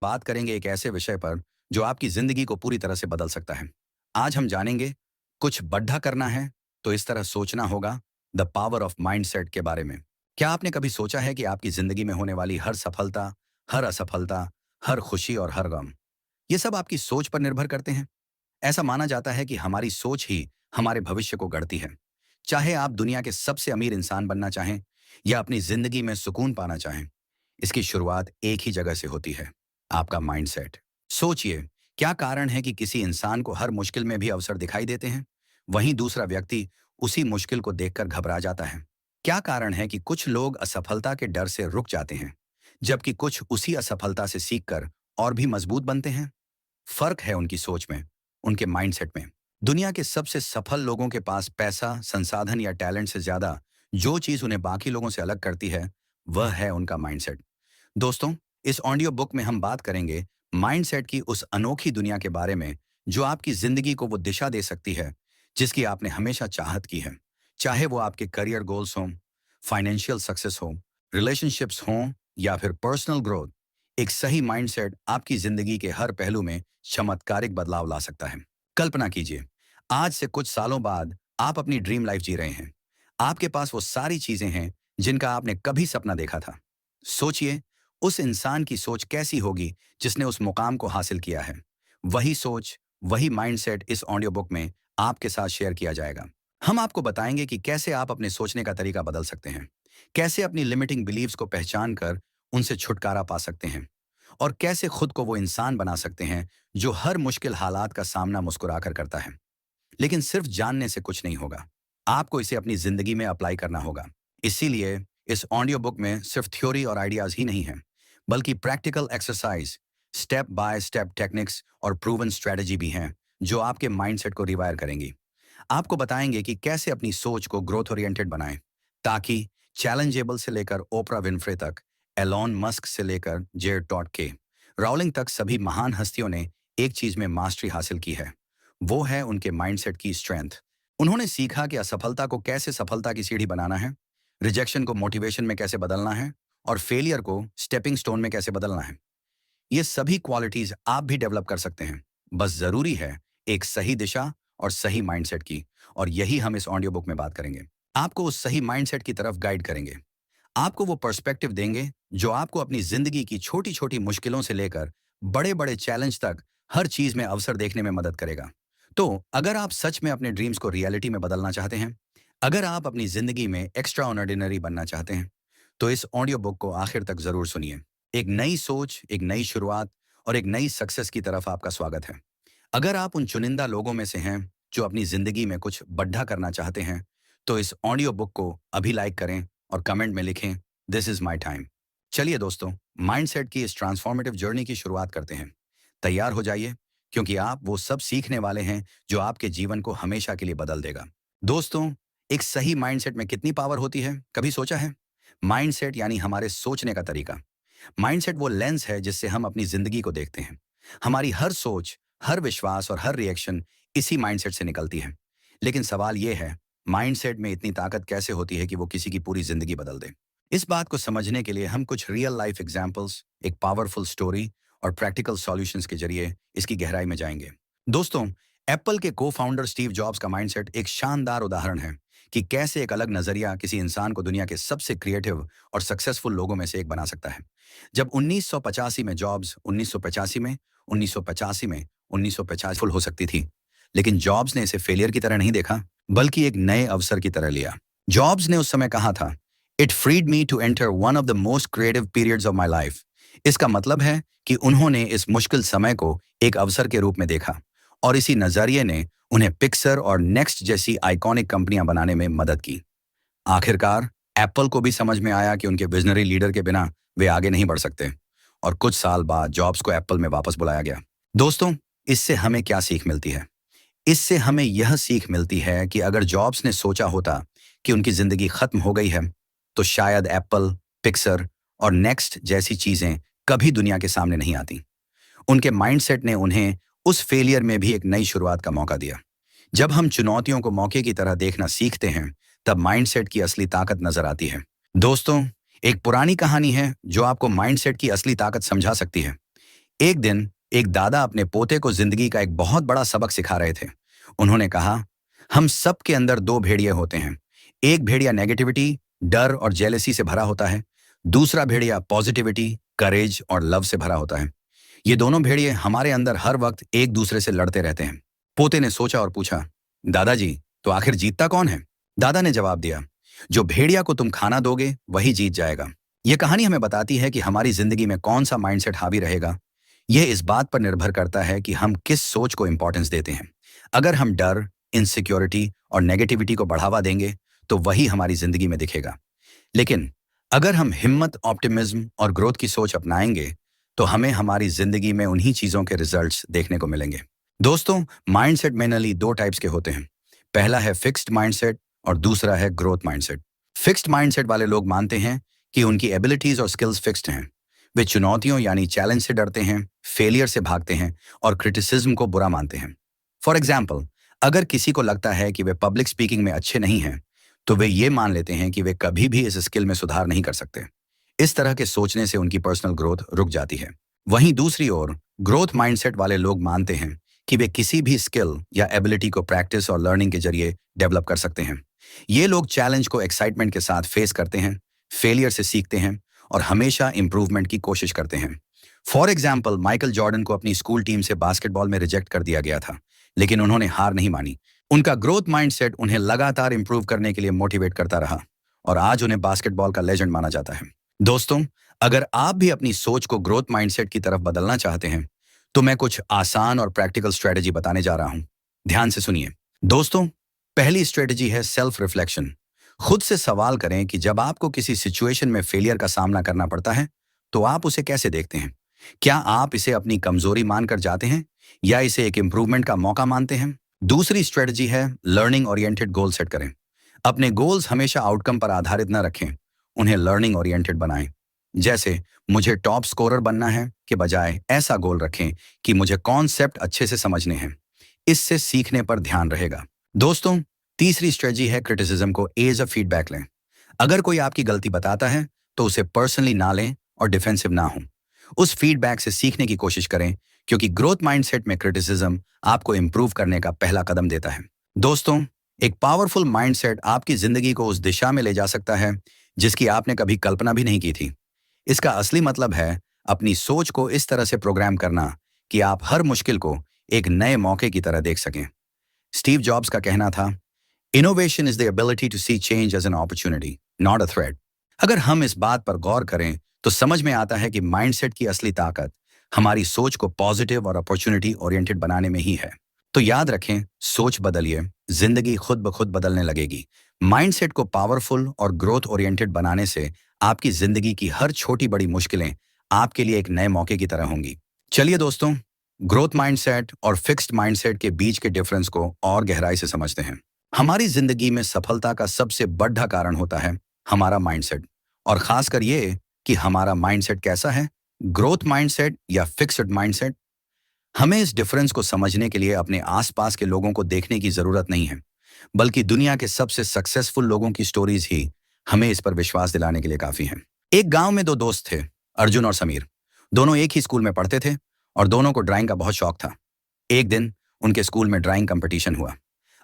बात करेंगे एक ऐसे विषय पर जो आपकी जिंदगी को पूरी तरह से बदल सकता है। आज हम जानेंगे, कुछ बड़ा करना है तो इस तरह सोचना होगा, द पावर ऑफ माइंडसेट के बारे में। क्या आपने कभी सोचा है कि आपकी जिंदगी में होने वाली हर सफलता, हर असफलता, हर खुशी और हर गम, ये सब आपकी सोच पर निर्भर करते हैं? ऐसा माना जाता है कि हमारी सोच ही हमारे भविष्य को गढ़ती है। चाहे आप दुनिया के सबसे अमीर इंसान बनना चाहें या अपनी जिंदगी में सुकून पाना चाहें, इसकी शुरुआत एक ही जगह से होती है, आपका माइंडसेट। सोचिए, क्या कारण है कि किसी इंसान को हर मुश्किल में भी अवसर दिखाई देते हैं, वहीं दूसरा व्यक्ति उसी मुश्किल को देखकर घबरा जाता है? क्या कारण है कि कुछ लोग असफलता के डर से रुक जाते हैं, जबकि कुछ उसी असफलता से सीखकर और भी मजबूत बनते हैं? फर्क है उनकी सोच में, उनके माइंडसेट में। दुनिया के सबसे सफल लोगों के पास पैसा, संसाधन या टैलेंट से ज्यादा जो चीज उन्हें बाकी लोगों से अलग करती है, वह है उनका माइंडसेट। दोस्तों, इस ऑडियो बुक में हम बात करेंगे माइंडसेट की उस अनोखी दुनिया के बारे में जो आपकी जिंदगी को वो दिशा दे सकती है जिसकी आपने हमेशा चाहत की है। चाहे वो आपके करियर गोल्स हों, फाइनेंशियल सक्सेस हो, रिलेशनशिप्स हों या फिर पर्सनल ग्रोथ, एक सही माइंडसेट आपकी जिंदगी के हर पहलू में चमत्कारिक बदलाव ला सकता है। कल्पना कीजिए, आज से कुछ सालों बाद आप अपनी ड्रीम लाइफ जी रहे हैं। आपके पास वो सारी चीजें हैं जिनका आपने कभी सपना देखा था। सोचिए, उस इंसान की सोच कैसी होगी जिसने उस मुकाम को हासिल किया है। वही सोच, वही माइंडसेट इस ऑडियो बुक में आपके साथ शेयर किया जाएगा। हम आपको बताएंगे कि कैसे आप अपने सोचने का तरीका बदल सकते हैं, कैसे अपनी लिमिटिंग बिलीव्स को पहचान कर उनसे छुटकारा पा सकते हैं, और कैसे खुद को वो इंसान बना सकते हैं जो हर मुश्किल हालात का सामना मुस्कुराकर करता है। लेकिन सिर्फ जानने से कुछ नहीं होगा, आपको इसे अपनी जिंदगी में अप्लाई करना होगा। इसीलिए इस ऑडियो बुक में सिर्फ थ्योरी और आइडियाज ही नहीं है, बल्कि practical exercise, step by step techniques और प्रूवन स्ट्रेटजी भी हैं जो आपके माइंडसेट को रिवायर करेंगी। आपको बताएंगे कि कैसे अपनी सोच को ग्रोथ ओरिएंटेड बनाएं, ताकि चैलेंजेबल से लेकर ओपरा विनफ्रे तक, एलॉन मस्क से लेकर जेड टॉट के राउलिंग तक सभी महान हस्तियों ने एक चीज में मास्टरी हासिल की है, वो है उनके माइंडसेट की स्ट्रेंथ। उन्होंने सीखा कि असफलता को कैसे सफलता की सीढ़ी बनाना है, रिजेक्शन को मोटिवेशन में कैसे बदलना है, और फेलियर को स्टेपिंग स्टोन में कैसे बदलना है। ये सभी क्वालिटीज आप भी डेवलप कर सकते हैं, बस जरूरी है एक सही दिशा और सही माइंडसेट की। और यही हम इस ऑडियो बुक में बात करेंगे। आपको उस सही माइंडसेट की तरफ गाइड करेंगे, आपको वो पर्सपेक्टिव देंगे जो आपको अपनी जिंदगी की छोटी छोटी मुश्किलों से लेकर बड़े बड़े चैलेंज तक हर चीज में अवसर देखने में मदद करेगा। तो अगर आप सच में अपने ड्रीम्स को रियलिटी में बदलना चाहते हैं, अगर आप अपनी जिंदगी में एक्स्ट्रा ऑर्डिनरी बनना चाहते हैं, तो इस ऑडियो बुक को आखिर तक जरूर सुनिए। एक नई सोच, एक नई शुरुआत और एक नई सक्सेस की तरफ आपका स्वागत है। अगर आप उन चुनिंदा लोगों में से हैं जो अपनी जिंदगी में कुछ बड़ा करना चाहते हैं, तो इस ऑडियो बुक को अभी लाइक करें और कमेंट में लिखें, दिस इज माई टाइम। चलिए दोस्तों, माइंडसेट की इस ट्रांसफॉर्मेटिव जर्नी की शुरुआत करते हैं। तैयार हो जाइए, क्योंकि आप वो सब सीखने वाले हैं जो आपके जीवन को हमेशा के लिए बदल देगा। दोस्तों, एक सही माइंडसेट में कितनी पावर होती है, कभी सोचा है? माइंडसेट यानी हमारे सोचने का तरीका। माइंडसेट वो लेंस है जिससे हम अपनी जिंदगी को देखते हैं। हमारी हर सोच, हर विश्वास और हर रिएक्शन इसी माइंडसेट से निकलती है। लेकिन सवाल यह है, माइंडसेट में इतनी ताकत कैसे होती है कि वो किसी की पूरी जिंदगी बदल दे? इस बात को समझने के लिए हम कुछ रियल लाइफ एग्जाम्पल्स, एक पावरफुल स्टोरी और प्रैक्टिकल सॉल्यूशंस के जरिए इसकी गहराई में जाएंगे। दोस्तों, एप्पल के को फाउंडर स्टीव जॉब्स का माइंडसेट एक शानदार उदाहरण है कि कैसे एक अलग नजरिया किसी इंसान को दुनिया के सबसे क्रिएटिव और सक्सेसफुल लोगों में से एक बना सकता है। जब 1985 में जॉब्स 1985 में 1985 में 1950 फुल हो सकती थी, लेकिन जॉब्स ने इसे फेलियर की तरह नहीं देखा, बल्कि एक नए अवसर की तरह लिया। जॉब्स ने उस समय कहा था, it freed me to enter one of the most creative periods of my life. इसका मतलब है कि उन्होंने इस मुश्किल समय को एक अवसर के रूप में देखा, और इसी नजरिए ने उन्हें पिक्सर और नेक्स्ट जैसी आइकॉनिक कंपनियां बनाने में मदद की। आखिरकार एप्पल को भी समझ में आया कि उनके विजनरी लीडर के बिना वे आगे नहीं बढ़ सकते, और कुछ साल बाद जॉब्स को एप्पल में वापस बुलाया गया। दोस्तों, इससे हमें क्या सीख मिलती है? इससे हमें यह सीख मिलती है कि अगर जॉब्स ने सोचा होता कि उनकी जिंदगी खत्म हो गई है, तो शायद एप्पल, पिक्सर और नेक्स्ट जैसी चीजें कभी दुनिया के सामने नहीं आती। उनके माइंडसेट ने उन्हें उस फेलियर में भी एक नई शुरुआत का मौका दिया। जब हम चुनौतियों को मौके की तरह देखना सीखते हैं, तब माइंडसेट की असली ताकत नजर आती है। दोस्तों, एक पुरानी कहानी है जो आपको माइंडसेट की असली ताकत समझा सकती है। एक दिन एक दादा अपने पोते को जिंदगी का एक बहुत बड़ा सबक सिखा रहे थे। उन्होंने कहा, हम सब के अंदर दो भेड़िए होते हैं। एक भेड़िया नेगेटिविटी, डर और जेलसी से भरा होता है। दूसरा भेड़िया पॉजिटिविटी, करेज और लव से भरा होता है। ये दोनों भेड़िए हमारे अंदर हर वक्त एक दूसरे से लड़ते रहते हैं। पोते ने सोचा और पूछा, दादाजी, तो आखिर जीतता कौन है? दादा ने जवाब दिया, जो भेड़िया को तुम खाना दोगे वही जीत जाएगा। यह कहानी हमें बताती है कि हमारी जिंदगी में कौन सा माइंडसेट हावी रहेगा, यह इस बात पर निर्भर करता है कि हम किस सोच को इंपॉर्टेंस देते हैं। अगर हम डर, इनसिक्योरिटी और नेगेटिविटी को बढ़ावा देंगे तो वही हमारी जिंदगी में दिखेगा। लेकिन अगर हम हिम्मत, ऑप्टिमिज्म और ग्रोथ की सोच अपनाएंगे तो हमें हमारी जिंदगी में उन्हीं चीजों के रिजल्ट्स देखने को मिलेंगे। दोस्तों, माइंडसेट मेनली दो टाइप्स के होते हैं। पहला है फिक्स्ड माइंडसेट और दूसरा है ग्रोथ माइंडसेट। फिक्स्ड माइंडसेट वाले लोग मानते हैं कि उनकी एबिलिटीज और स्किल्स फिक्स्ड हैं। वे चुनौतियों यानी चैलेंज से डरते हैं, फेलियर से भागते हैं और क्रिटिसिज्म को बुरा मानते हैं। फॉर एग्जाम्पल, अगर किसी को लगता है कि वे पब्लिक स्पीकिंग में अच्छे नहीं हैं, तो वे ये मान लेते हैं कि वे कभी भी इस स्किल में सुधार नहीं कर सकते। इस तरह के सोचने से उनकी पर्सनल ग्रोथ रुक जाती है। वहीं दूसरी ओर ग्रोथ माइंडसेट वाले लोग मानते हैं कि वे किसी भी स्किल या एबिलिटी को प्रैक्टिस और लर्निंग के जरिए डेवलप कर सकते हैं। ये लोग चैलेंज को एक्साइटमेंट के साथ फेस करते हैं, फेलियर से सीखते हैं और हमेशा इंप्रूवमेंट की कोशिश करते हैं। फॉर एग्जाम्पल, माइकल जॉर्डन को अपनी स्कूल टीम से बास्केटबॉल में रिजेक्ट कर दिया गया था, लेकिन उन्होंने हार नहीं मानी। उनका ग्रोथ माइंडसेट उन्हें लगातार इंप्रूव करने के लिए मोटिवेट करता रहा और आज उन्हें बास्केटबॉल का लेजेंड माना जाता है। दोस्तों, अगर आप भी अपनी सोच को ग्रोथ माइंडसेट की तरफ बदलना चाहते हैं तो मैं कुछ आसान और प्रैक्टिकल स्ट्रेटजी बताने जा रहा हूं। ध्यान से सुनिए। दोस्तों, पहली स्ट्रेटजी है सेल्फ रिफ्लेक्शन। खुद से सवाल करें कि जब आपको किसी सिचुएशन में फेलियर का सामना करना पड़ता है तो आप उसे कैसे देखते हैं। क्या आप इसे अपनी कमजोरी मानकर जाते हैं या इसे एक इंप्रूवमेंट का मौका मानते हैं? दूसरी स्ट्रेटजी है लर्निंग ओरिएंटेड गोल सेट करें। अपने गोल्स हमेशा आउटकम पर आधारित न रखें, उन्हें लर्निंग ओरिएंटेड बनाएं। जैसे मुझे टॉप स्कोरर बनना है के बजाय ऐसा गोल रखें कि मुझे कॉन्सेप्ट अच्छे से समझने हैं। इससे सीखने पर ध्यान रहेगा। दोस्तों, तीसरी स्ट्रेटजी है क्रिटिसिज्म को एज अ फीडबैक लें। अगर कोई आपकी गलती बताता है तो उसे पर्सनली ना लें और डिफेंसिव ना हो। उस फीडबैक से सीखने की कोशिश करें, क्योंकि ग्रोथ माइंडसेट में क्रिटिसिज्म आपको इंप्रूव करने का पहला कदम देता है। दोस्तों, एक पावरफुल माइंडसेट आपकी जिंदगी को उस दिशा में ले जा सकता है जिसकी आपने कभी कल्पना भी नहीं की थी। इसका असली मतलब है अपनी सोच को इस तरह से प्रोग्राम करना कि आप हर मुश्किल को एक नए मौके की तरह देख सकें। स्टीव जॉब्स का कहना था, innovation is the ability to see change as an opportunity, not a threat. अगर हम इस बात पर गौर करें तो समझ में आता है कि माइंडसेट की असली ताकत हमारी सोच को पॉजिटिव और अपॉर्चुनिटी ओरिएंटेड बनाने में ही है। तो याद रखें, सोच बदलिए, जिंदगी खुद ब खुद बदलने लगेगी। माइंडसेट को पावरफुल और ग्रोथ ओरिएंटेड बनाने से आपकी जिंदगी की हर छोटी बड़ी मुश्किलें आपके लिए एक नए मौके की तरह होंगी। चलिए दोस्तों, ग्रोथ माइंडसेट और फिक्स्ड माइंडसेट के बीच के डिफरेंस को और गहराई से समझते हैं। हमारी जिंदगी में सफलता का सबसे बड़ा कारण होता है हमारा माइंडसेट, और खासकर ये कि हमारा माइंडसेट कैसा है, ग्रोथ माइंडसेट या फिक्स्ड माइंडसेट। हमें इस डिफरेंस को समझने के लिए अपने आसपास के लोगों को देखने की जरूरत नहीं है, बल्कि दुनिया के सबसे सक्सेसफुल लोगों की स्टोरीज ही हमें इस पर विश्वास दिलाने के लिए काफी हैं। एक गांव में दो दोस्त थे, अर्जुन और समीर। दोनों एक ही स्कूल में पढ़ते थे और दोनों को ड्राइंग का बहुत शौक था। एक दिन उनके स्कूल में ड्राइंग कंपटीशन हुआ।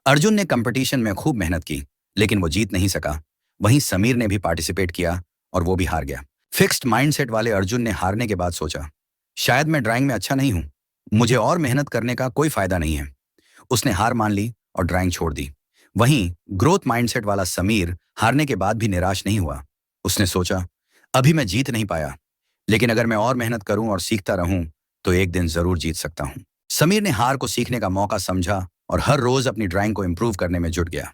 अर्जुन ने कंपटीशन में खूब मेहनत की, लेकिन वो जीत नहीं सका। वहीं समीर ने भी पार्टिसिपेट किया और वो भी हार गया। फिक्स्ड माइंडसेट वाले अर्जुन ने हारने के बाद सोचा, शायद मैं ड्राइंग में अच्छा नहीं हूं, मुझे और मेहनत करने का कोई फायदा नहीं है। उसने हार मान ली और ड्राइंग छोड़ दी। वहीं ग्रोथ माइंडसेट वाला समीर हारने के बाद भी निराश नहीं हुआ। उसने सोचा, अभी मैं जीत नहीं पाया, लेकिन अगर मैं और मेहनत करूं और सीखता रहूं तो एक दिन जरूर जीत सकता हूं। समीर ने हार को सीखने का मौका समझा और हर रोज अपनी ड्राइंग को इंप्रूव करने में जुट गया।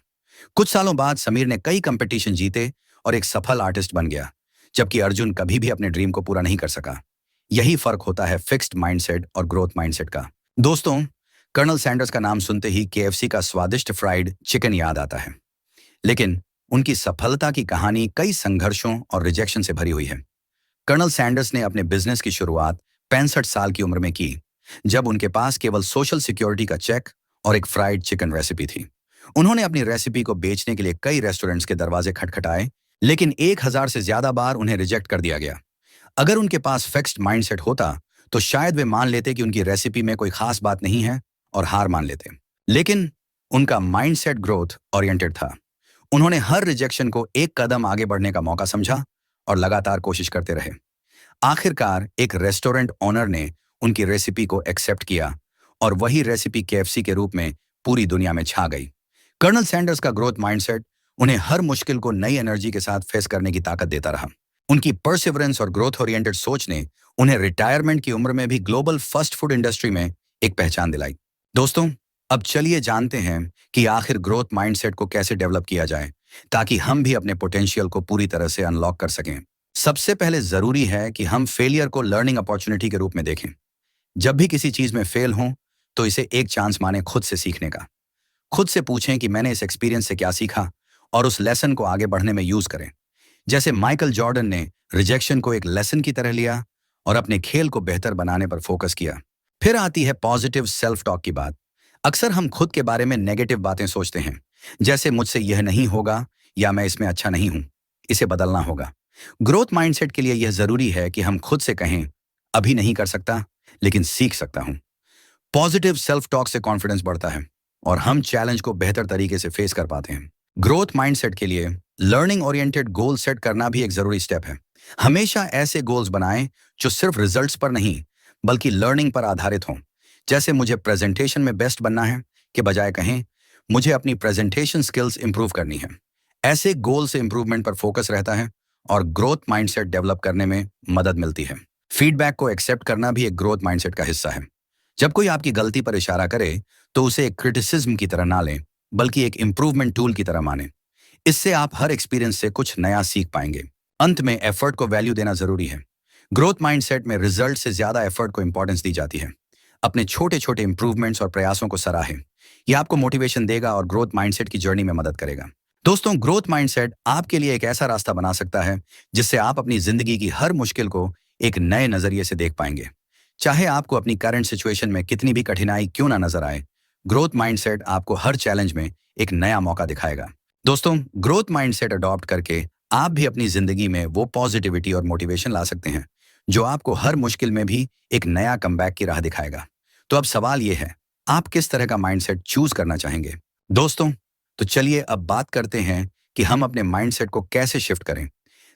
कुछ सालों बाद समीर ने कई कंपटीशन जीते और एक सफल आर्टिस्ट बन गया, जबकि अर्जुन कभी भी अपने ड्रीम को पूरा नहीं कर सका। यही फर्क होता है फिक्स्ड माइंडसेट और ग्रोथ माइंडसेट का। दोस्तों, कर्नल सैंडर्स का नाम सुनते ही केएफसी का स्वादिष्ट फ्राइड चिकन याद आता है, लेकिन उनकी सफलता की कहानी कई संघर्षों और रिजेक्शन से भरी हुई है। कर्नल सैंडर्स ने अपने बिजनेस की शुरुआत 65 साल की उम्र में की, जब उनके पास केवल सोशल सिक्योरिटी का चेक और एक फ्राइड चिकन रेसिपी थी। उन्होंने अपनी रेसिपी को बेचने के लिए कई रेस्टोरेंट्स के दरवाजे खटखटाए, लेकिन 1000 से ज्यादा बार उन्हें रिजेक्ट कर दिया गया। अगर उनके पास फिक्स्ड माइंडसेट होता तो शायद वे मान लेते कि उनकी रेसिपी में कोई खास बात नहीं है और हार मान लेते। लेकिन उनका माइंडसेट ग्रोथ ओरिएंटेड था। उन्होंने हर रिजेक्शन को एक कदम आगे बढ़ने का मौका समझा और लगातार कोशिश करते रहे। आखिरकार एक रेस्टोरेंट ओनर ने उनकी रेसिपी को एक्सेप्ट किया और वही रेसिपी केएफसी के रूप में पूरी दुनिया में छा गई। कर्नल सैंडर्स का ग्रोथ माइंडसेट उन्हें हर मुश्किल को नई एनर्जी के साथ फेस करने की ताकत देता रहा। उनकी परसिवरेंस और ग्रोथ ओरिएंटेड सोच ने उन्हें रिटायरमेंट की उम्र में भी ग्लोबल फास्ट फूड इंडस्ट्री में एक पहचान दिलाई। दोस्तों, अब चलिए जानते हैं कि आखिर ग्रोथ माइंडसेट को कैसे डेवलप किया जाए ताकि हम भी अपने पोटेंशियल को पूरी तरह से अनलॉक कर सकें। सबसे पहले जरूरी है कि हम फेलियर को लर्निंग अपॉर्चुनिटी के रूप में देखें। जब भी किसी चीज में फेल हों तो इसे एक चांस माने खुद से सीखने का। खुद से पूछें कि मैंने इस एक्सपीरियंस से क्या सीखा और उस लेसन को आगे बढ़ने में यूज करें। जैसे माइकल जॉर्डन ने रिजेक्शन को एक लेसन की तरह लिया और अपने खेल को बेहतर बनाने पर फोकस किया। फिर आती है पॉजिटिव सेल्फ टॉक की बात। अक्सर हम खुद के बारे में नेगेटिव बातें सोचते हैं, जैसे मुझसे यह नहीं होगा या मैं इसमें अच्छा नहीं हूं, इसे बदलना होगा। ग्रोथ माइंडसेट के लिए यह जरूरी है कि हम खुद से कहें, अभी नहीं कर सकता लेकिन सीख सकता हूं। पॉजिटिव सेल्फ टॉक से कॉन्फिडेंस बढ़ता है और हम चैलेंज को बेहतर तरीके से फेस कर पाते हैं। ग्रोथ माइंडसेट के लिए लर्निंग ओरिएंटेड गोल सेट करना भी एक जरूरी स्टेप है। हमेशा ऐसे गोल्स बनाएं जो सिर्फ रिजल्ट्स पर नहीं बल्कि लर्निंग पर आधारित हों। जैसे मुझे प्रेजेंटेशन में बेस्ट बनना है के बजाय कहें मुझे अपनी प्रेजेंटेशन स्किल्स इंप्रूव करनी है। ऐसे गोल से इंप्रूवमेंट पर फोकस रहता है और ग्रोथ माइंडसेट डेवलप करने में मदद मिलती है। फीडबैक को एक्सेप्ट करना भी एक ग्रोथ माइंडसेट का हिस्सा है। जब कोई आपकी गलती पर इशारा करे तो उसे एक क्रिटिसिज्म की तरह ना लें बल्कि एक इंप्रूवमेंट टूल की तरह माने। इससे आप हर एक्सपीरियंस से कुछ नया सीख पाएंगे। अंत में एफर्ट को वैल्यू देना जरूरी है। ग्रोथ माइंडसेट में रिजल्ट से ज्यादा एफर्ट को इंपॉर्टेंस दी जाती है। अपने छोटे छोटे इंप्रूवमेंट्स और प्रयासों को सराहें। यह आपको मोटिवेशन देगा और ग्रोथ माइंडसेट की जर्नी में मदद करेगा। दोस्तों, ग्रोथ माइंडसेट आपके लिए एक ऐसा रास्ता बना सकता है जिससे आप अपनी जिंदगी की हर मुश्किल को एक नए नजरिए से देख पाएंगे। चाहे आपको अपनी करंट सिचुएशन में कितनी भी कठिनाई क्यों ना नजर आए, ग्रोथ माइंडसेट आपको हर चैलेंज में एक नया मौका दिखाएगा। दोस्तों, ग्रोथ माइंडसेट अडॉप्ट करके आप भी अपनी जिंदगी में वो पॉजिटिविटी और मोटिवेशन ला सकते हैं जो आपको हर मुश्किल में भी एक नया कमबैक की राह दिखाएगा। तो अब सवाल ये है, आप किस तरह का माइंडसेट चूज करना चाहेंगे? दोस्तों, तो चलिए अब बात करते हैं कि हम अपने माइंडसेट को कैसे शिफ्ट करें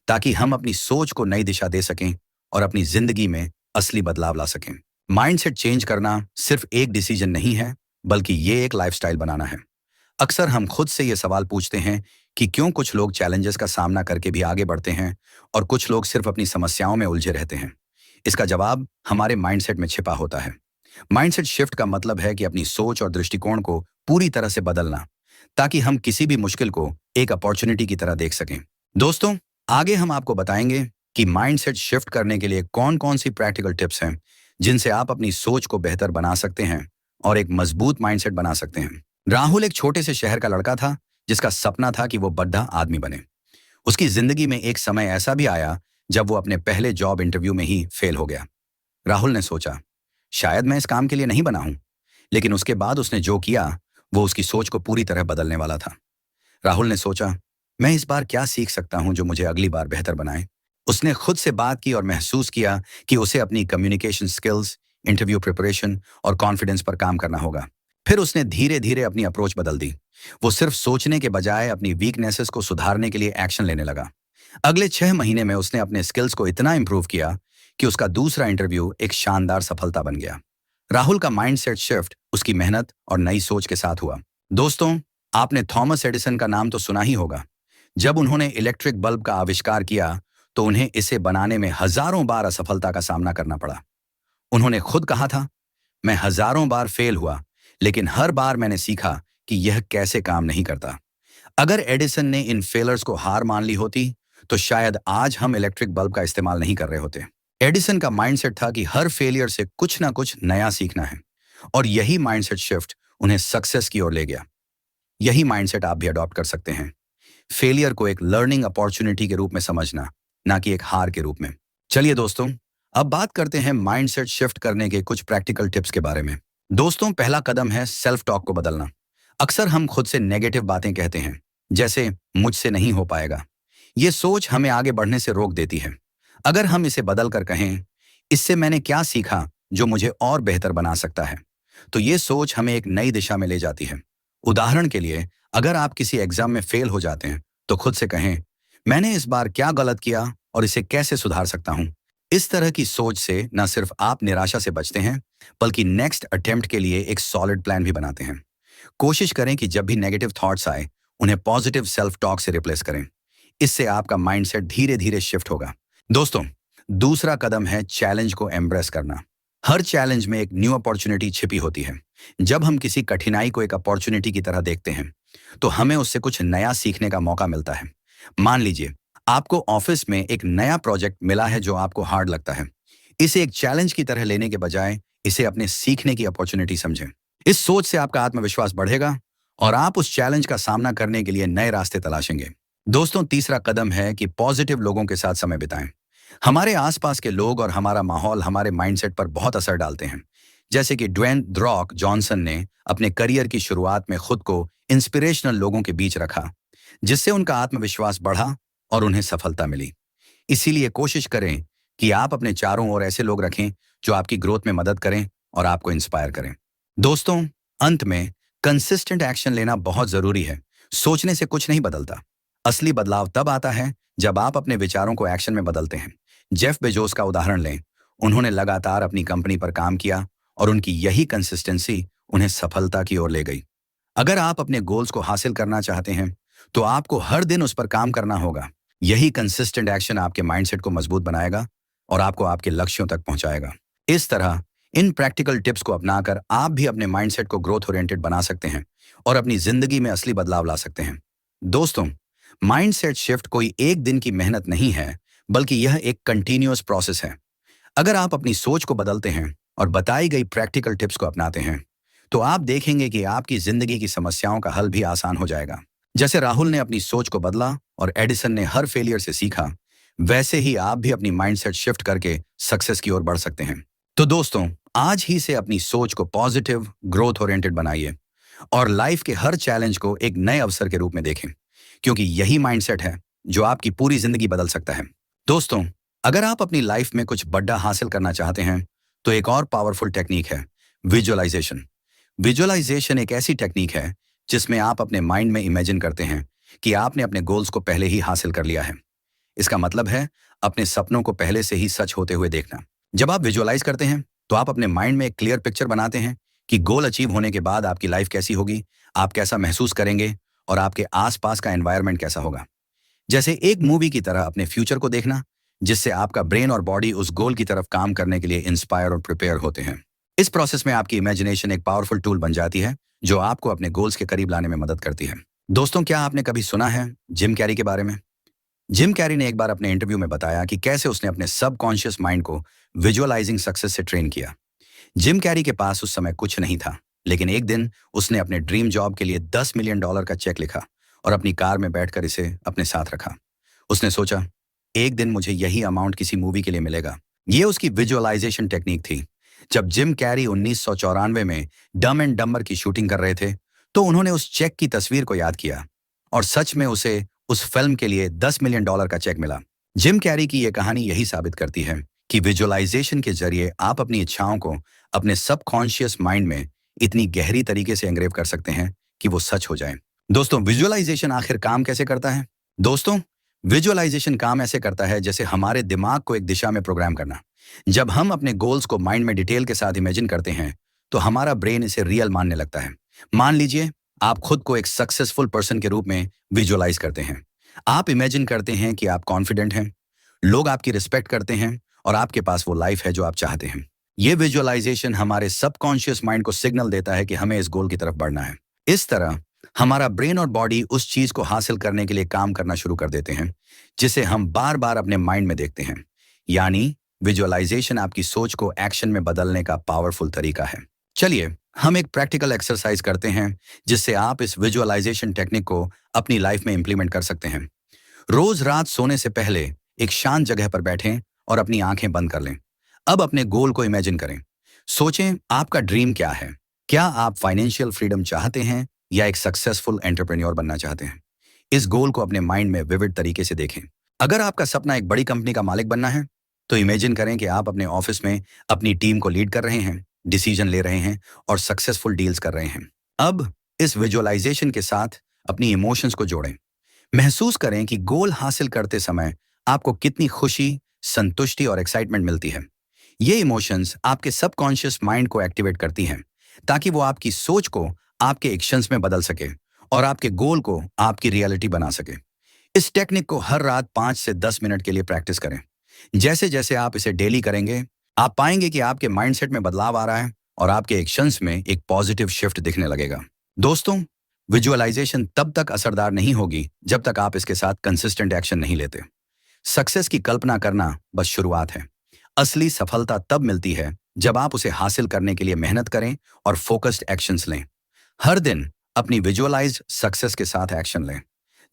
ताकि हम अपनी सोच को नई दिशा दे सकें और अपनी जिंदगी में असली बदलाव ला सकें। माइंडसेट चेंज करना सिर्फ एक डिसीजन नहीं है बल्कि ये एक लाइफस्टाइल बनाना है। अक्सर हम खुद से ये सवाल पूछते हैं कि क्यों कुछ लोग चैलेंजेस का सामना करके भी आगे बढ़ते हैं और कुछ लोग सिर्फ अपनी समस्याओं में उलझे रहते हैं। इसका जवाब हमारे माइंडसेट में छिपा होता है। माइंडसेट शिफ्ट का मतलब है कि अपनी सोच और दृष्टिकोण को पूरी तरह से बदलना ताकि हम किसी भी मुश्किल को एक अपॉर्चुनिटी की तरह देख सकें। दोस्तों, आगे हम आपको बताएंगे कि माइंडसेट शिफ्ट करने के लिए कौन कौन सी प्रैक्टिकल टिप्स हैं जिनसे आप अपनी सोच को बेहतर बना सकते हैं और एक मजबूत माइंडसेट बना सकते हैं। राहुल एक छोटे से शहर का लड़का था जिसका सपना था कि वो बड़ा आदमी बने। उसकी जिंदगी में एक समय ऐसा भी आया जब वो अपने पहले जॉब इंटरव्यू में ही फेल हो गया। राहुल ने सोचा, शायद मैं इस काम के लिए नहीं बना हूं। लेकिन उसके बाद उसने जो किया वो उसकी सोच को पूरी तरह बदलने वाला था। राहुल ने सोचा, मैं इस बार क्या सीख सकता हूं जो मुझे अगली बार बेहतर बनाए। उसने खुद से बात की और महसूस किया कि उसे अपनी कम्युनिकेशन स्किल्स, इंटरव्यू प्रिपरेशन और कॉन्फिडेंस पर काम करना होगा। फिर उसने धीरे धीरे अपनी अप्रोच बदल दी। वो सिर्फ सोचने के बजाय अपनी वीकनेसेस को सुधारने के लिए एक्शन लेने लगा। अगले 6 महीने में उसने अपने स्किल्स को इतना इंप्रूव किया कि उसका दूसरा इंटरव्यू एक शानदार सफलता बन गया। राहुल का माइंडसेट शिफ्ट उसकी मेहनत और नई सोच के साथ हुआ। दोस्तों, आपने थॉमस एडिसन का नाम तो सुना ही होगा। जब उन्होंने इलेक्ट्रिक बल्ब का आविष्कार किया तो उन्हें इसे बनाने में हजारों बार असफलता का सामना करना पड़ा। उन्होंने खुद कहा था, मैं हजारों बार फेल हुआ लेकिन हर बार मैंने सीखा कि यह कैसे काम नहीं करता। अगर एडिसन ने इन फेलर्स को हार मान ली होती तो शायद आज हम इलेक्ट्रिक बल्ब का इस्तेमाल नहीं कर रहे होते। एडिसन का माइंडसेट था कि हर फेलियर से कुछ ना कुछ नया सीखना है और यही माइंडसेट शिफ्ट उन्हें सक्सेस की ओर ले गया। यही माइंडसेट आप भी अडॉप्ट कर सकते हैं। फेलियर को एक लर्निंग अपॉर्चुनिटी के रूप में समझना, ना कि एक हार के रूप में। चलिए दोस्तों, अब बात करते हैं माइंडसेट शिफ्ट करने के कुछ प्रैक्टिकल टिप्स के बारे में। दोस्तों, पहला कदम है सेल्फ टॉक को बदलना। अक्सर हम खुद से नेगेटिव बातें कहते हैं, जैसे मुझसे नहीं हो पाएगा। ये सोच हमें आगे बढ़ने से रोक देती है। अगर हम इसे बदल कर कहें, इससे मैंने क्या सीखा जो मुझे और बेहतर बना सकता है। तो ये सोच हमें एक नई दिशा में ले जाती है। उदाहरण के लिए, अगर आप किसी एग्जाम में फेल हो जाते हैं तो खुद से कहें, मैंने इस बार क्या गलत किया और इसे कैसे सुधार सकता हूं। इस तरह की सोच से न सिर्फ आप निराशा से बचते हैं, बल्कि नेक्स्ट अटेम्प्ट के लिए एक सॉलिड प्लान भी बनाते हैं। कोशिश करें कि जब भी नेगेटिव थॉट्स आए, उन्हें पॉजिटिव सेल्फ टॉक से रिप्लेस करें। इससे आपका माइंडसेट धीरे धीरे शिफ्ट होगा। दोस्तों, दूसरा कदम है चैलेंज को एम्ब्रेस करना। हर चैलेंज में एक न्यू अपॉर्चुनिटी छिपी होती है। जब हम किसी कठिनाई को एक अपॉर्चुनिटी की तरह देखते हैं, तो हमें उससे कुछ नया सीखने का मौका मिलता है। मान लीजिए, आपको ऑफिस में एक नया प्रोजेक्ट मिला है जो आपको हार्ड लगता है। इसे एक चैलेंज की तरह लेने के बजाय इसे अपने सीखने की अपॉर्चुनिटी समझें। इस सोच से आपका आत्मविश्वास बढ़ेगा और आप उस चैलेंज का सामना करने के लिए नए रास्ते तलाशेंगे। दोस्तों, तीसरा कदम है कि पॉजिटिव लोगों के साथ समय बिताएं। हमारे आसपास के लोग और हमारा माहौल हमारे माइंडसेट पर बहुत असर डालते हैं। जैसे कि ड्वेन द रॉक जॉनसन ने अपने करियर की शुरुआत में खुद को इंस्पिरेशनल लोगों के बीच रखा, जिससे उनका आत्मविश्वास बढ़ा और उन्हें सफलता मिली। इसीलिए कोशिश करें कि आप अपने चारों ओर ऐसे लोग रखें जो आपकी ग्रोथ में मदद करें और आपको इंस्पायर करें। दोस्तों, अंत में कंसिस्टेंट एक्शन लेना बहुत जरूरी है। सोचने से कुछ नहीं बदलता। असली बदलाव तब आता है जब आप अपने विचारों को एक्शन में बदलते हैं। जेफ बेजोस का उदाहरण लें। उन्होंने लगातार अपनी कंपनी पर काम किया और उनकी यही कंसिस्टेंसी उन्हें सफलता की ओर ले गई। अगर आप अपने गोल्स को हासिल करना चाहते हैं, तो आपको हर दिन उस पर काम करना होगा। यही कंसिस्टेंट एक्शन आपके माइंडसेट को मजबूत बनाएगा और आपको आपके लक्ष्यों तक पहुंचाएगा। इस तरह इन प्रैक्टिकल टिप्स को अपनाकर आप भी अपने माइंडसेट को ग्रोथ ओरिएंटेड बना सकते हैं और अपनी जिंदगी में असली बदलाव ला सकते हैं। दोस्तों, माइंडसेट शिफ्ट कोई एक दिन की मेहनत नहीं है, बल्कि यह एक कंटिन्यूअस प्रोसेस है। अगर आप अपनी सोच को बदलते हैं और बताई गई प्रैक्टिकल टिप्स को अपनाते हैं, तो आप देखेंगे कि आपकी जिंदगी की समस्याओं का हल भी आसान हो जाएगा। जैसे राहुल ने अपनी सोच को बदला और एडिसन ने हर फेलियर से सीखा, वैसे ही आप भी अपनी माइंडसेट शिफ्ट करके सक्सेस की ओर बढ़ सकते हैं। तो दोस्तों, आज ही से अपनी सोच को पॉजिटिव, ग्रोथ ओरिएंटेड बनाइए और लाइफ के हर चैलेंज को एक नए अवसर के रूप में देखें, क्योंकि यही माइंडसेट है जो आपकी पूरी जिंदगी बदल सकता है। दोस्तों, अगर आप अपनी लाइफ में कुछ बड़ा हासिल करना चाहते हैं, तो एक और पावरफुल टेक्निक है विजुअलाइजेशन। विजुअलाइजेशन एक ऐसी टेक्निक है जिसमें आप अपने माइंड में इमेजिन करते हैं कि आपने अपने गोल्स को पहले ही हासिल कर लिया है। इसका मतलब है अपने सपनों को पहले से ही सच होते हुए देखना। जब आप विजुअलाइज करते हैं, तो आप अपने माइंड में एक क्लियर पिक्चर बनाते हैं कि गोल अचीव होने के बाद आपकी लाइफ कैसी होगी, आप कैसा महसूस करेंगे और आपके आसपास का एनवायरनमेंट कैसा होगा। जैसे एक मूवी की तरह अपने फ्यूचर को देखना, जिससे आपका ब्रेन और बॉडी उस गोल की तरफ काम करने के लिए इंस्पायर और प्रिपेयर होते हैं। इस प्रोसेस में आपकी इमेजिनेशन एक पावरफुल टूल बन जाती है जो आपको अपने गोल्स के करीब लाने में मदद करती है। दोस्तों, क्या आपने कभी सुना है जिम कैरी के बारे में? जिम कैरी ने एक बार अपने इंटरव्यू में बताया कि कैसे उसने अपने सबकॉन्शियस माइंड को विजुअलाइजिंग सक्सेस से ट्रेन किया। जिम कैरी के पास उस समय कुछ नहीं था, लेकिन एक दिन उसने अपने ड्रीम जॉब के लिए $10 मिलियन का चेक लिखा और अपनी कार में बैठकर इसे अपने साथ रखा। उसने सोचा, एक दिन मुझे यही अमाउंट किसी मूवी के लिए मिलेगा। ये उसकी विजुअलाइजेशन टेक्निक थी। जब जिम कैरी 1994 में डम एंड डम्बर की शूटिंग कर रहे थे, तो उन्होंने उस चेक की तस्वीर को याद किया और सच में उसे उस फिल्म के लिए $10 मिलियन का चेक मिला। जिम कैरी की यह कहानी यही साबित करती है कि विजुअलाइजेशन के जरिए आप अपनी इच्छाओं को अपने सबकॉन्शियस माइंड में इतनी गहरी तरीके से एंग्रेव कर सकते हैं कि वो सच हो जाए। दोस्तों, विजुअलाइजेशन आखिर काम कैसे करता है? दोस्तों, विजुअलाइजेशन काम ऐसे करता है जैसे हमारे दिमाग को एक दिशा में प्रोग्राम करना। जब हम अपने गोल्स को माइंड में डिटेल के साथ इमेजिन करते हैं, तो हमारा ब्रेन इसे रियल मानने लगता है। मान लीजिए, आप खुद को एक सक्सेसफुल पर्सन के रूप में विजुअलाइज करते हैं। आप इमेजिन करते हैं कि आप कॉन्फिडेंट हैं, लोग आपकी रिस्पेक्ट करते हैं और आपके पास वो लाइफ है जो आप चाहते हैं। ये विजुअलाइजेशन हमारे सबकॉन्शियस माइंड को सिग्नल देता है कि हमें इस गोल की तरफ बढ़ना है। इस तरह हमारा ब्रेन और बॉडी उस चीज को हासिल करने के लिए काम करना शुरू कर देते हैं, जिसे हम बार बार अपने माइंड में देखते हैं। यानी विजुअलाइजेशन आपकी सोच को एक्शन में बदलने का पावरफुल तरीका है। चलिए, हम एक प्रैक्टिकल एक्सरसाइज करते हैं जिससे आप इस विजुअलाइजेशन टेक्निक को अपनी लाइफ में इंप्लीमेंट कर सकते हैं। रोज रात सोने से पहले एक शांत जगह पर बैठें और अपनी आंखें बंद कर लें। अब अपने गोल को इमेजिन करें। सोचें, आपका ड्रीम क्या है? क्या आप फाइनेंशियल फ्रीडम चाहते हैं या एक सक्सेसफुल एंटरप्रेन्योर बनना चाहते हैं? इस गोल को अपने माइंड में विविड तरीके से देखें। अगर आपका सपना एक बड़ी कंपनी का मालिक बनना है, तो इमेजिन करें कि आप अपने ऑफिस में अपनी टीम को लीड कर रहे हैं, डिसीजन ले रहे हैं और सक्सेसफुल डील्स कर रहे हैं। अब इस विजुअलाइजेशन के साथ अपनी इमोशंस को जोड़ें। महसूस करें कि गोल हासिल करते समय आपको कितनी खुशी, संतुष्टि और एक्साइटमेंट मिलती है। ये इमोशंस आपके सबकॉन्शियस माइंड को एक्टिवेट करती हैं ताकि वो आपकी सोच को आपके एक्शंस में बदल सके और आपके गोल को आपकी रियलिटी बना सके। इस टेक्निक को हर रात 5 से 10 मिनट के लिए प्रैक्टिस करें। जैसे जैसे आप इसे डेली करेंगे, आप पाएंगे कि आपके माइंडसेट में बदलाव आ रहा है और आपके एक्शंस में एक पॉजिटिव शिफ्ट दिखने लगेगा। दोस्तों, विजुअलाइजेशन तब तक असरदार नहीं होगी जब तक आप इसके साथ कंसिस्टेंट एक्शन नहीं लेते। सक्सेस की कल्पना करना बस शुरुआत है। असली सफलता तब मिलती है जब आप उसे हासिल करने के लिए मेहनत करें और फोकस्ड एक्शंस लें। हर दिन अपनी विजुअलाइज्ड सक्सेस के साथ एक्शन लें।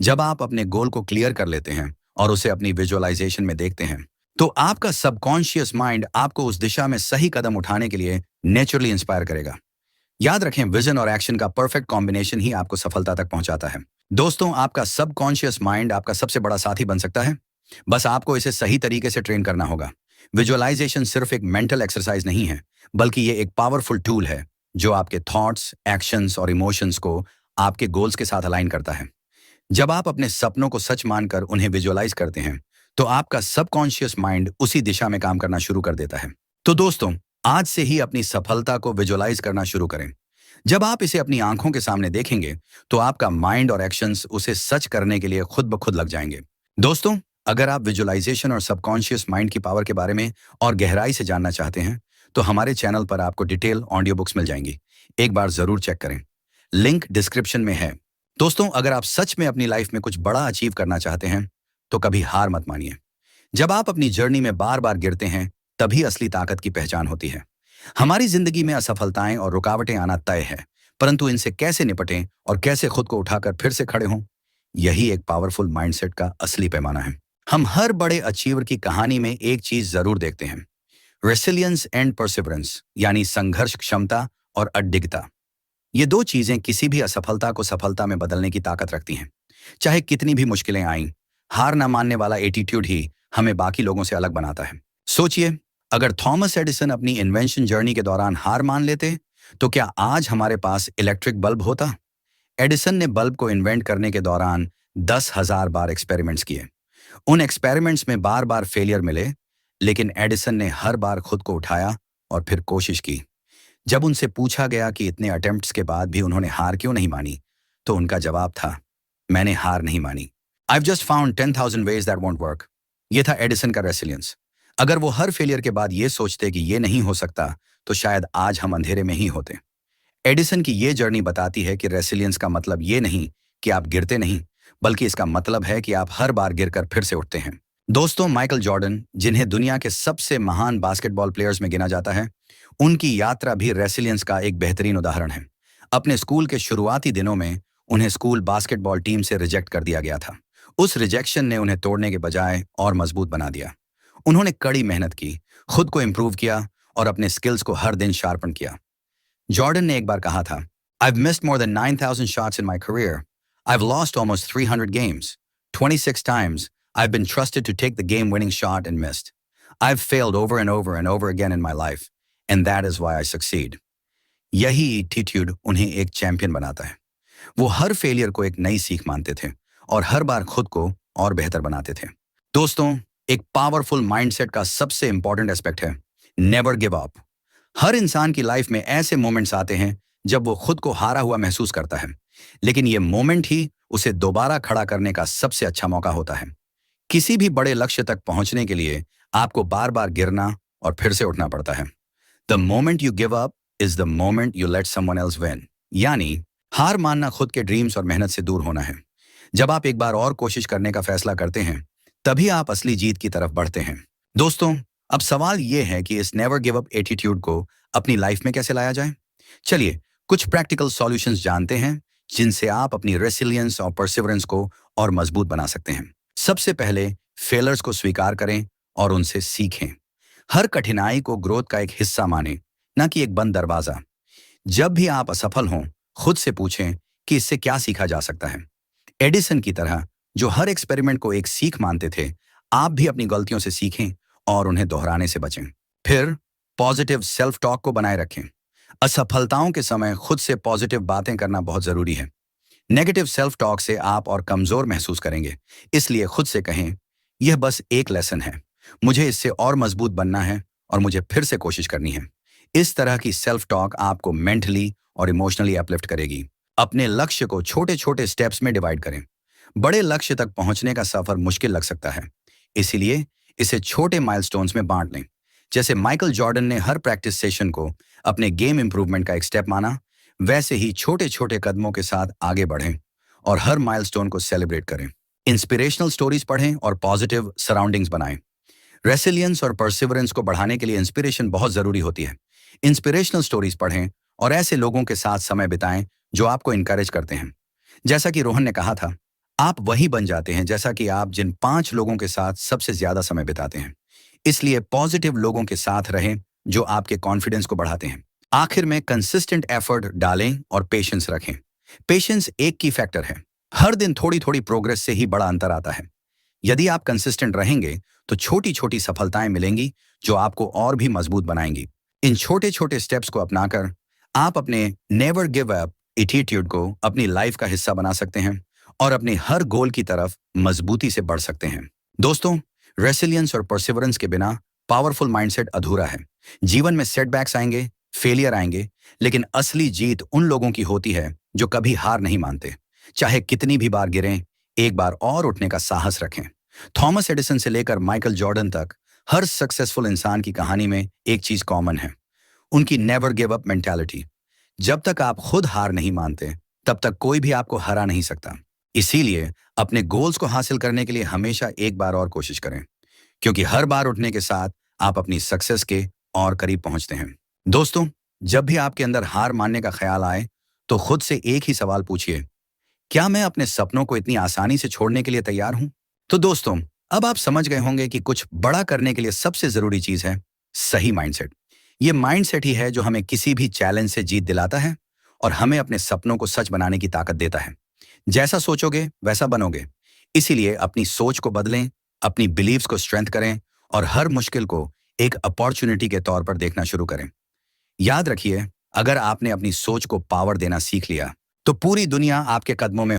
जब आप अपने गोल को क्लियर कर लेते हैं और उसे अपनी विजुअलाइजेशन में देखते हैं, तो आपका सबकॉन्शियस माइंड आपको उस दिशा में सही कदम उठाने के लिए नेचुरली इंस्पायर करेगा। याद रखें, विजन और एक्शन का परफेक्ट कॉम्बिनेशन ही आपको सफलता तक पहुंचाता है। दोस्तों, आपका सबकॉन्शियस माइंड आपका सबसे बड़ा साथी बन सकता है। बस आपको इसे सही तरीके से ट्रेन करना होगा। विजुअलाइजेशन सिर्फ एक मेंटल एक्सरसाइज नहीं है, बल्कि ये एक पावरफुल टूल है जो आपके थॉट्स, एक्शंस और इमोशंस को आपके गोल्स के साथ अलाइन करता है। जब आप अपने सपनों को सच मानकर उन्हें विजुअलाइज करते हैं, तो आपका सबकॉन्शियस माइंड उसी दिशा में काम करना शुरू कर देता है। तो दोस्तों, आज से ही अपनी सफलता को विजुअलाइज करना शुरू करें। जब आप इसे अपनी आंखों के सामने देखेंगे, तो आपका माइंड और एक्शंस उसे सच करने के लिए खुद ब खुद लग जाएंगे। दोस्तों, अगर आप विजुअलाइजेशन और सबकॉन्शियस माइंड की पावर के बारे में और गहराई से जानना चाहते हैं, तो हमारे चैनल पर आपको डिटेल ऑडियो बुक्स मिल जाएंगी। एक बार जरूर चेक करें, लिंक डिस्क्रिप्शन में है। दोस्तों, अगर आप सच में अपनी लाइफ में कुछ बड़ा अचीव करना चाहते हैं, तो कभी हार मत मानिए। जब आप अपनी जर्नी में बार बार गिरते हैं, तभी असली ताकत की पहचान होती है। हमारी जिंदगी में असफलताएं और रुकावटें आना तय है, परंतु इनसे कैसे निपटें और कैसे खुद को उठाकर फिर से खड़े हों, यही एक पावरफुल माइंडसेट का असली पैमाना है। हम हर बड़े अचीवर की कहानी में एक चीज जरूर देखते हैं, रेसिलियंस एंड परसिवरेंस, यानी संघर्ष क्षमता और अडिगता। ये दो चीजें किसी भी असफलता को सफलता में बदलने की ताकत रखती हैं। चाहे कितनी भी मुश्किलें आईं, हार ना मानने वाला एटीट्यूड ही हमें बाकी लोगों से अलग बनाता है। सोचिए, अगर थॉमस एडिसन अपनी इन्वेंशन जर्नी के दौरान हार मान लेते, तो क्या आज हमारे पास इलेक्ट्रिक बल्ब होता? एडिसन ने बल्ब को इन्वेंट करने के दौरान 10,000 बार एक्सपेरिमेंट्स किए। उन एक्सपेरिमेंट्स में बार बार फेलियर मिले, लेकिन एडिसन ने हर बार खुद को उठाया और फिर कोशिश की। जब उनसे पूछा गया कि इतने अटेम्प्ट्स के बाद भी उन्होंने हार क्यों नहीं मानी, तो उनका जवाब था, मैंने हार नहीं मानी। I've just found 10,000 ways that won't work। ये था एडिसन का रेसिलियंस। अगर वो हर फेलियर के बाद ये सोचते कि ये नहीं हो सकता, तो शायद आज हम अंधेरे में ही होते। एडिसन की ये जर्नी बताती है कि रेसिलियंस का मतलब ये नहीं कि आप गिरते नहीं, बल्कि इसका मतलब है कि आप हर बार गिरकर फिर से उठते हैं। दोस्तों, माइकल जॉर्डन, जिन्हें दुनिया के सबसे महान बास्केटबॉल प्लेयर्स में गिना जाता है, उनकी यात्रा भी रेसिलियंस का एक बेहतरीन उदाहरण है। अपने स्कूल के शुरुआती दिनों में उन्हें स्कूल बास्केटबॉल टीम से रिजेक्ट कर दिया गया था। उस रिजेक्शन ने उन्हें तोड़ने के बजाय और मजबूत बना दिया। उन्होंने कड़ी मेहनत की, खुद को इम्प्रूव किया और अपने स्किल्स को हर दिन शार्पन किया। जॉर्डन ने एक बार कहा था, I've missed more than 9,000 shots in my career. I've lost almost 300 games. 26 times, I've been trusted to take the game-winning shot and missed. I've failed over and over and over again in my life, and that is why I succeed. यही attitude उन्हें एक champion बनाता है। वो हर failure को एक नई सीख मानते थे और हर बार खुद को और बेहतर बनाते थे। दोस्तों, एक पावरफुल माइंडसेट का सबसे इंपॉर्टेंट एस्पेक्ट है नेवर गिव अप। हर इंसान की लाइफ में ऐसे मोमेंट्स आते हैं जब वो खुद को हारा हुआ महसूस करता है, लेकिन ये मोमेंट ही उसे दोबारा खड़ा करने का सबसे अच्छा मौका होता है। किसी भी बड़े लक्ष्य तक पहुंचने के लिए आपको बार बार गिरना और फिर से उठना पड़ता है। The moment you give up is the moment you let someone else win. यानी हार मानना खुद के ड्रीम्स और मेहनत से दूर होना है। जब आप एक बार और कोशिश करने का फैसला करते हैं, तभी आप असली जीत की तरफ बढ़ते हैं। दोस्तों, अब सवाल ये है कि इस नेवर गिव अप एटीट्यूड को अपनी लाइफ में कैसे लाया जाए। चलिए कुछ प्रैक्टिकल सॉल्यूशंस जानते हैं जिनसे आप अपनी रेसिलियंस और परसिवरेंस को और मजबूत बना सकते हैं। सबसे पहले, फेलर्स को स्वीकार करें और उनसे सीखें। हर कठिनाई को ग्रोथ का एक हिस्सा मानें, न कि एक बंद दरवाजा। जब भी आप असफल हों, खुद से पूछें कि इससे क्या सीखा जा सकता है। एडिसन की तरह, जो हर एक्सपेरिमेंट को एक सीख मानते थे, आप भी अपनी गलतियों से सीखें और उन्हें दोहराने से बचें। फिर पॉजिटिव सेल्फ टॉक को बनाए रखें। असफलताओं के समय खुद से पॉजिटिव बातें करना बहुत जरूरी है। नेगेटिव सेल्फ टॉक से आप और कमजोर महसूस करेंगे। इसलिए खुद से कहें, यह बस एक लेसन है, मुझे इससे और मजबूत बनना है और मुझे फिर से कोशिश करनी है। इस तरह की सेल्फ टॉक आपको मेंटली और इमोशनली अपलिफ्ट करेगी। अपने लक्ष्य को छोटे छोटे स्टेप्स में डिवाइड करें। बड़े लक्ष्य तक पहुंचने का सफर मुश्किल लग सकता है, इसीलिए इसे छोटे माइलस्टोन्स में बांट लें। जैसे माइकल जॉर्डन ने हर प्रैक्टिस सेशन को अपने गेम इंप्रूवमेंट का एक स्टेप माना, वैसे ही छोटे छोटे कदमों के साथ आगे बढ़ें और हर माइलस्टोन को सेलिब्रेट करें। इंस्पिरेशनल स्टोरीज पढ़ें और पॉजिटिव सराउंडिंग्स बनाएं। रेसिलियंस और परसिवरेंस को बढ़ाने के लिए इंस्पिरेशन बहुत जरूरी होती है। इंस्पिरेशनल स्टोरीज पढ़ें और ऐसे लोगों के साथ समय बिताएं जो आपको इंकरेज करते हैं। जैसा कि रोहन ने कहा था, आप वही बन जाते हैं जैसा कि आप जिन 5 लोगों के साथ सबसे ज्यादा समय बिताते हैं। इसलिए पॉजिटिव लोगों के साथ रहें जो आपके कॉन्फिडेंस को बढ़ाते हैं। आखिर में कंसिस्टेंट एफर्ट डालें और पेशेंस रखें। पेशेंस एक की फैक्टर है। हर दिन थोड़ी थोड़ी प्रोग्रेस से ही बड़ा अंतर आता है। यदि आप कंसिस्टेंट रहेंगे तो छोटी छोटी सफलताएं मिलेंगी जो आपको और भी मजबूत बनाएंगी। इन छोटे छोटे स्टेप्स को अपनाकर आप अपने नेवर गिव अप एटीट्यूड को अपनी लाइफ का हिस्सा बना सकते हैं और अपने हर गोल की तरफ मजबूती से बढ़ सकते हैं। दोस्तों, रेसिलियंस और परसिवरेंस के बिना पावरफुल माइंडसेट अधूरा है। जीवन में सेटबैक्स आएंगे, फेलियर आएंगे, लेकिन असली जीत उन लोगों की होती है जो कभी हार नहीं मानते। चाहे कितनी भी बार गिरें, एक बार और उठने का साहस रखें। थॉमस एडिसन से लेकर माइकल जॉर्डन तक हर सक्सेसफुल इंसान की कहानी में एक चीज कॉमन है, उनकी नेवर गिव अप मेंटालिटी। जब तक आप खुद हार नहीं मानते, तब तक कोई भी आपको हरा नहीं सकता। इसीलिए अपने गोल्स को हासिल करने के लिए हमेशा एक बार और कोशिश करें, क्योंकि हर बार उठने के साथ आप अपनी सक्सेस के और करीब पहुंचते हैं। दोस्तों, जब भी आपके अंदर हार मानने का ख्याल आए, तो खुद से एक ही सवाल पूछिए, क्या मैं अपने सपनों को इतनी आसानी से छोड़ने के लिए तैयार हूं? तो दोस्तों, अब आप समझ गए होंगे कि कुछ बड़ा करने के लिए सबसे जरूरी चीज है सही माइंडसेट। ये माइंडसेट ही है जो हमें किसी भी चैलेंज से जीत दिलाता है और हमें अपने सपनों को सच बनाने की ताकत देता है। जैसा सोचोगे वैसा बनोगे। इसीलिए अपनी सोच को बदलें, अपनी बिलीव्स को स्ट्रेंथ करें और हर मुश्किल को एक अपॉर्चुनिटी के तौर पर देखना शुरू करें। याद रखिए, अगर आपने अपनी सोच को पावर देना सीख लिया, तो पूरी दुनिया आपके कदमों में